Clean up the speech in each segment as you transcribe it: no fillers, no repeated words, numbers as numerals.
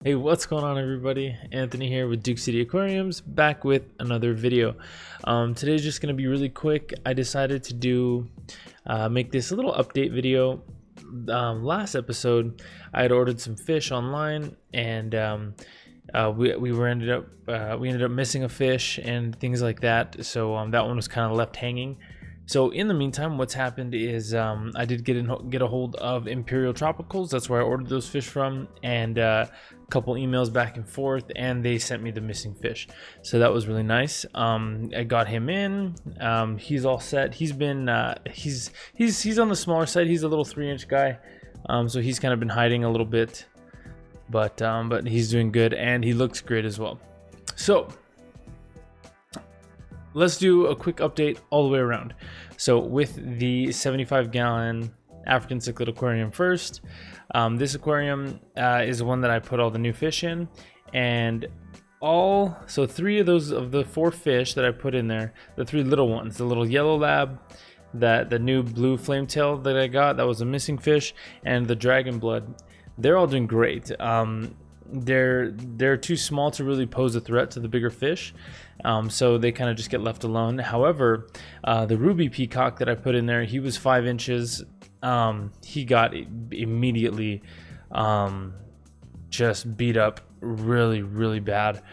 Hey, what's going on, everybody? Anthony here with Duke City Aquariums, back with another video. Today's just going to be really quick. I decided to make this a little update video. Last episode, I had ordered some fish online, and we ended up missing a fish and things like that. So that one was kind of left hanging. So in the meantime, what's happened is I did get a hold of Imperial Tropicals. That's where I ordered those fish from, and a couple emails back and forth, and they sent me the missing fish. So that was really nice. I got him in. He's all set. He's been he's on the smaller side. He's a little 3-inch guy, so he's kind of been hiding a little bit, but he's doing good, and he looks great as well. So let's do a quick update all the way around. So with the 75-gallon African cichlid aquarium first, this aquarium is the one that I put all the new fish in, and so 3 of the 4 fish that I put in there, the 3 little ones, the little yellow lab, the new blue flame tail that I got, that was a missing fish, and the dragon blood, they're all doing great. They're too small to really pose a threat to the bigger fish, so they kind of just get left alone. However, the ruby peacock that I put in there, he was 5 inches. He got immediately just beat up really bad.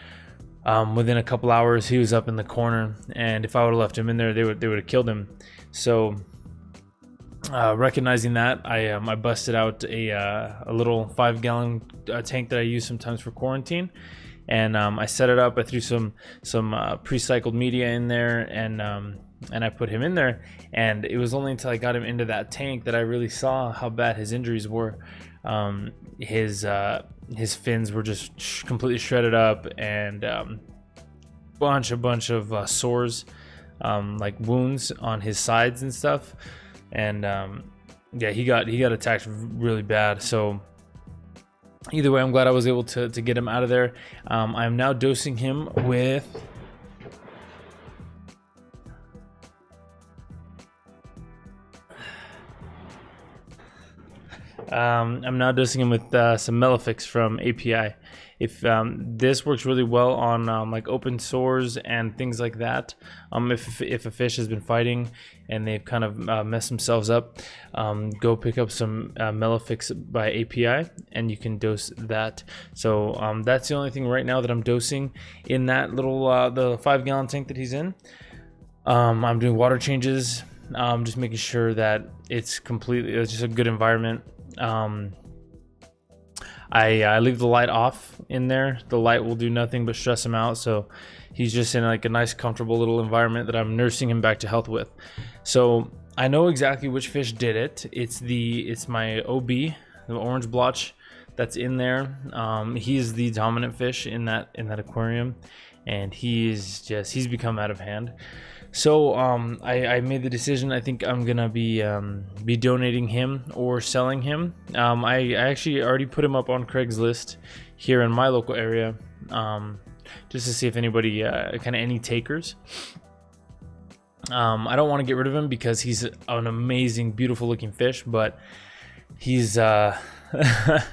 Within a couple hours, he was up in the corner, and if I would have left him in there, they would have killed him. So recognizing that, I busted out a little 5-gallon tank that I use sometimes for quarantine, and I set it up. I threw some pre-cycled media in there, and I put him in there. And it was only until I got him into that tank that I really saw how bad his injuries were. His fins were just completely shredded up, and bunch of sores, like wounds on his sides and stuff. And yeah, he got attacked really bad. So either way, I'm glad I was able to get him out of there. I'm now dosing him with some Melifix from API. If this works really well on like open sores and things like that. If a fish has been fighting and they've kind of messed themselves up, go pick up some Melifix by API, and you can dose that. So that's the only thing right now that I'm dosing in that little the 5-gallon tank that he's in. I'm doing water changes, just making sure that it's just a good environment. I leave the light off in there. The light will do nothing but stress him out, so he's just in like a nice comfortable little environment that I'm nursing him back to health with. So I know exactly which fish did it. It's my OB, the orange blotch that's in there. He's the dominant fish in that aquarium, and he's become out of hand. So I made the decision. I think I'm gonna be donating him or selling him. I actually already put him up on Craigslist here in my local area, just to see if anybody any takers. I don't want to get rid of him because he's an amazing, beautiful looking fish, but he's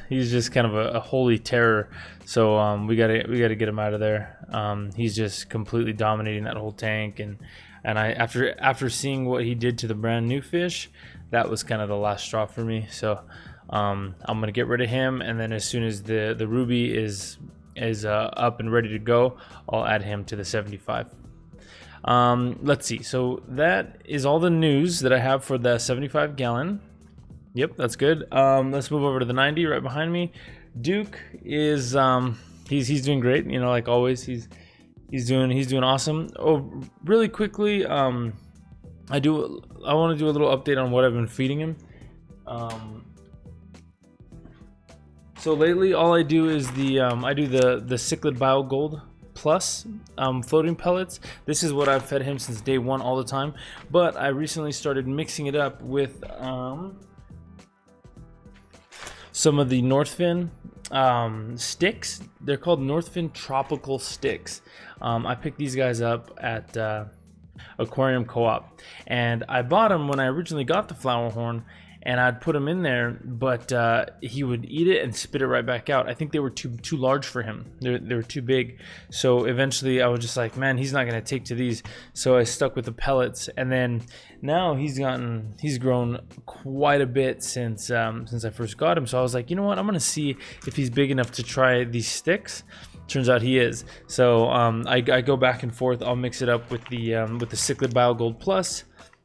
he's just kind of a holy terror. So we gotta get him out of there. He's just completely dominating that whole tank, and I after seeing what he did to the brand new fish, that was kind of the last straw for me. So I'm gonna get rid of him, and then as soon as the ruby is up and ready to go, I'll add him to the 75. Let's see. So that is all the news that I have for the 75-gallon. Yep, that's good. Let's move over to the 90 right behind me. Duke is he's doing great. You know, like always, he's doing awesome. Oh, really quickly, I want to do a little update on what I've been feeding him. So lately, all I do is the Cichlid Bio Gold Plus floating pellets. This is what I've fed him since day one, all the time. But I recently started mixing it up with some of the Northfin sticks. They're called Northfin Tropical Sticks. I picked these guys up at Aquarium Co-op, and I bought them when I originally got the flower horn, and I'd put him in there, but he would eat it and spit it right back out. I think they were too large for him. They were too big. So eventually I was just like, man, he's not gonna take to these. So I stuck with the pellets, and then now he's grown quite a bit since I first got him. So I was like, you know what, I'm gonna see if he's big enough to try these sticks. Turns out he is. So I go back and forth. I'll mix it up with the Cichlid Bio Gold Plus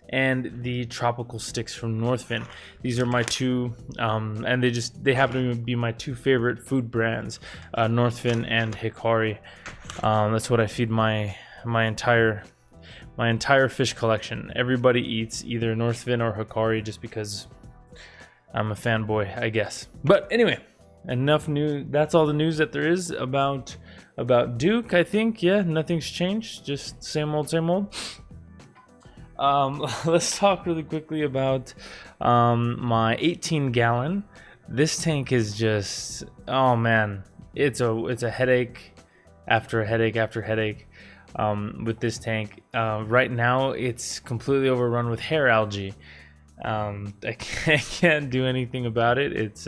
and the tropical sticks from Northfin. These are my two, and they happen to be my two favorite food brands, Northfin and Hikari. That's what I feed my entire fish collection. Everybody eats either Northfin or Hikari just because I'm a fanboy, I guess. But anyway, enough news. That's all the news that there is about Duke. I think, yeah, nothing's changed. Just same old, same old. Let's talk really quickly about my 18-gallon. This tank is just, oh man, it's a headache after headache after headache with this tank. Right now it's completely overrun with hair algae. I can't do anything about it. It's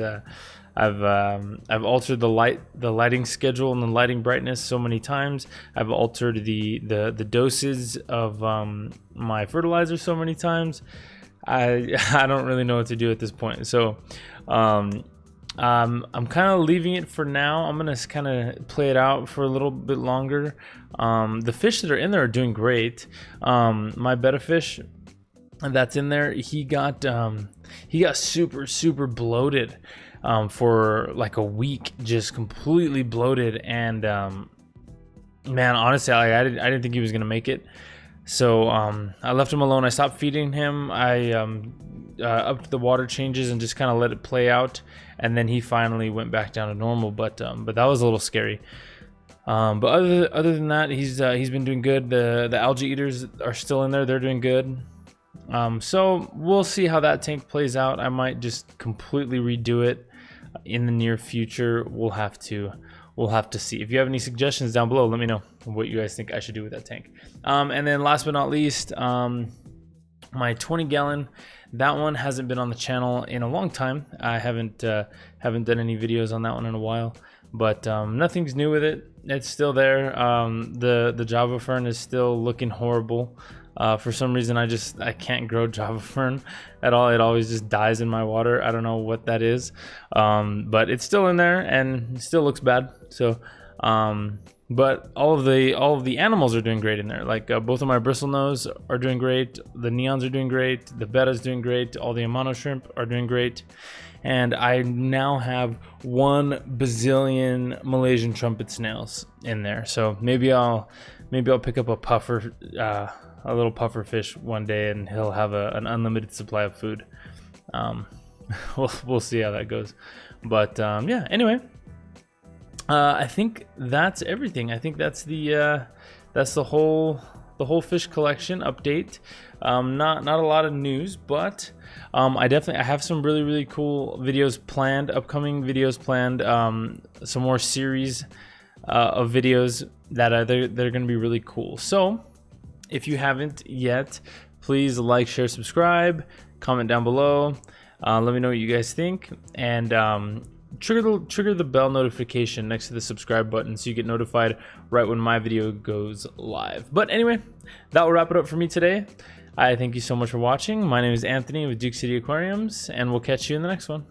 I've altered the lighting schedule and the lighting brightness so many times. I've altered the doses of my fertilizer so many times. I don't really know what to do at this point. So I'm kind of leaving it for now. I'm gonna kind of play it out for a little bit longer. The fish that are in there are doing great. My betta fish that's in there, he got super bloated for like a week, just completely bloated, and man, honestly, I didn't think he was gonna make it. So I left him alone. I stopped feeding him. I upped the water changes and just kind of let it play out, and then he finally went back down to normal. But that was a little scary. But other than that, he's been doing good. The algae eaters are still in there. They're doing good. So we'll see how that tank plays out. I might just completely redo it in the near future. We'll have to see. If you have any suggestions down below, let me know what you guys think I should do with that tank. And then last but not least, my 20-gallon. That one hasn't been on the channel in a long time. I haven't done any videos on that one in a while, but nothing's new with it. It's still there. The Java Fern is still looking horrible. For some reason, I can't grow Java Fern at all. It always just dies in my water. I don't know what that is, but it's still in there and it still looks bad. So, but all of the animals are doing great in there. Like both of my bristlenose are doing great. The neons are doing great. The betta's doing great. All the Amano shrimp are doing great. And I now have 1 bazillion Malaysian trumpet snails in there. So maybe I'll pick up a puffer. A little puffer fish one day, and he'll have an unlimited supply of food. We'll see how that goes. But yeah, anyway, I think that's everything. I think that's the whole fish collection update. Not a lot of news, but I have some really cool videos planned, upcoming videos planned. Some more series of videos that they're going to be really cool. So if you haven't yet, please like, share, subscribe, comment down below. Let me know what you guys think, and trigger the bell notification next to the subscribe button so you get notified right when my video goes live. But anyway, that will wrap it up for me today. I thank you so much for watching. My name is Anthony with Duke City Aquariums, and we'll catch you in the next one.